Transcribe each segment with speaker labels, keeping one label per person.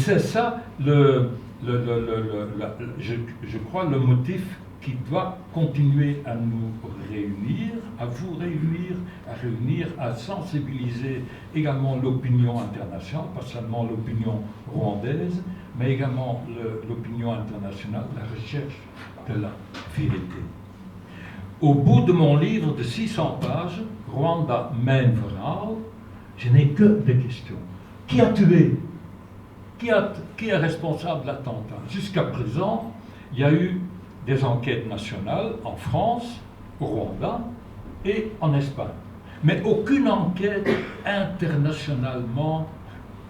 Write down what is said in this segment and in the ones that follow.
Speaker 1: c'est ça, je crois, le motif qui doit continuer à nous réunir, à vous réunir, à sensibiliser également l'opinion internationale, pas seulement l'opinion rwandaise, mais également l'opinion internationale, la recherche de la vérité. Au bout de mon livre de 600 pages, Rwanda Main Verhaal, je n'ai que des questions. Qui a tué? Qui est responsable de l'attentat? Jusqu'à présent, il y a eu des enquêtes nationales en France, au Rwanda et en Espagne. Mais aucune enquête internationalement,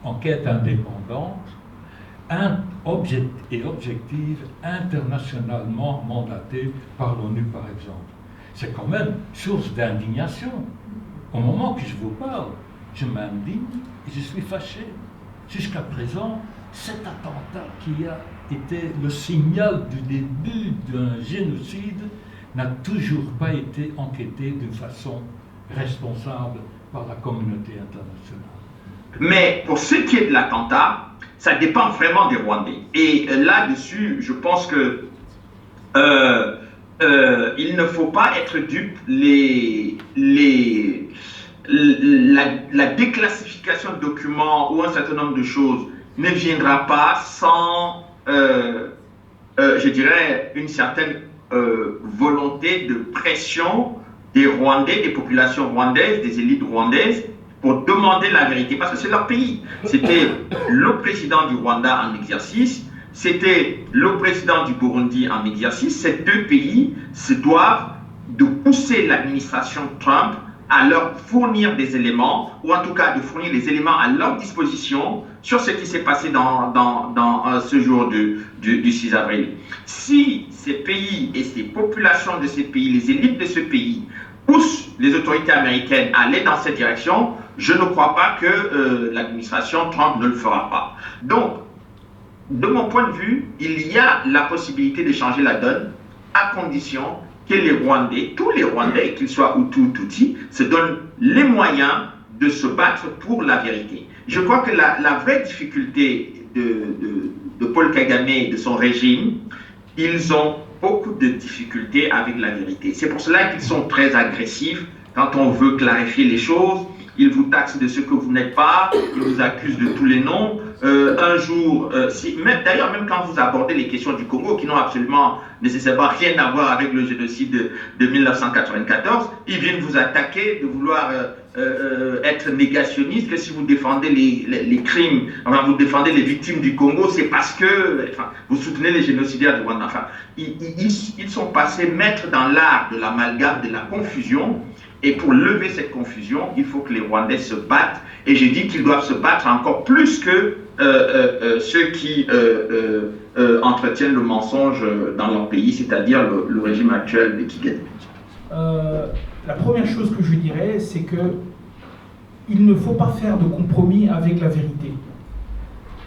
Speaker 1: enquête indépendante, objective, internationalement mandatée par l'ONU par exemple. C'est quand même source d'indignation. Au moment que je vous parle, je m'indigne et je suis fâché. Jusqu'à présent, cet attentat qui a été le signal du début d'un génocide n'a toujours pas été enquêté d'une façon responsable par la communauté internationale.
Speaker 2: Mais pour ce qui est de l'attentat, ça dépend vraiment des Rwandais. Et là-dessus, je pense que il ne faut pas être dupe. La déclassification de documents ou un certain nombre de choses ne viendra pas sans, je dirais, une certaine volonté de pression des Rwandais, des populations rwandaises, des élites rwandaises, pour demander la vérité, parce que c'est leur pays. C'était le président du Rwanda en exercice, c'était le président du Burundi en exercice. Ces deux pays se doivent de pousser l'administration Trump à leur fournir des éléments, ou en tout cas de fournir les éléments à leur disposition sur ce qui s'est passé dans ce jour du 6 avril. Si ces pays et ces populations de ces pays, les élites de ce pays, poussent les autorités américaines à aller dans cette direction, je ne crois pas que l'administration Trump ne le fera pas. Donc, de mon point de vue, il y a la possibilité de changer la donne à condition que les Rwandais, tous les Rwandais, qu'ils soient Hutus ou Tutsis, se donnent les moyens de se battre pour la vérité. Je crois que la vraie difficulté de Paul Kagame et de son régime, ils ont beaucoup de difficultés avec la vérité. C'est pour cela qu'ils sont très agressifs quand on veut clarifier les choses. Ils vous taxent de ce que vous n'êtes pas, ils vous accusent de tous les noms. Un jour, d'ailleurs, même quand vous abordez les questions du Congo, qui n'ont absolument nécessairement rien à voir avec le génocide de 1994, ils viennent vous attaquer de vouloir être négationniste, que si vous défendez les crimes, enfin, vous défendez les victimes du Congo, c'est parce que vous soutenez les génocidaires du Rwanda. Enfin, ils sont passés maîtres dans l'art de l'amalgame, de la confusion. Et pour lever cette confusion, il faut que les Rwandais se battent. Et j'ai dit qu'ils doivent se battre encore plus que ceux qui entretiennent le mensonge dans leur pays, c'est-à-dire le régime actuel de Kigali.
Speaker 3: La première chose que je dirais, c'est que il ne faut pas faire de compromis avec la vérité.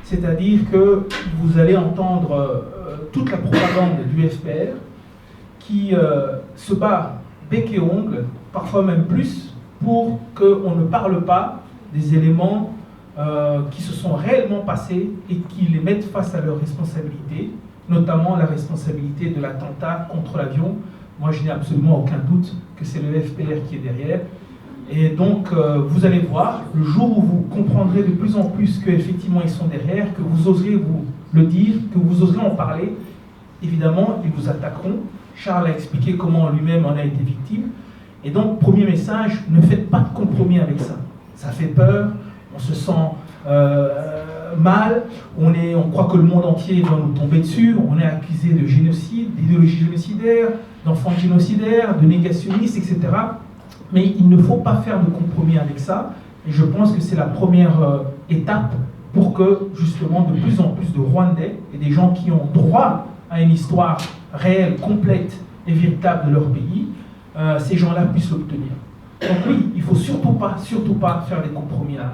Speaker 3: C'est-à-dire que vous allez entendre toute la propagande du FPR qui se bat bec et ongle, parfois même plus, pour qu'on ne parle pas des éléments qui se sont réellement passés et qui les mettent face à leurs responsabilités, notamment la responsabilité de l'attentat contre l'avion. Moi, je n'ai absolument aucun doute que c'est le FPR qui est derrière. Et donc, vous allez voir, le jour où vous comprendrez de plus en plus qu'effectivement ils sont derrière, que vous oserez vous le dire, que vous oserez en parler, évidemment, ils vous attaqueront. Charles a expliqué comment lui-même en a été victime. Et donc, premier message, ne faites pas de compromis avec ça. Ça fait peur, on se sent mal, on croit que le monde entier va nous tomber dessus, on est accusé de génocide, d'idéologie génocidaire, d'enfants génocidaires, de négationnistes, etc. Mais il ne faut pas faire de compromis avec ça. Et je pense que c'est la première étape pour que, justement, de plus en plus de Rwandais et des gens qui ont droit à une histoire réelle, complète et véritable de leur pays, ces gens-là puissent l'obtenir. Donc oui, il ne faut surtout pas faire des compromis là.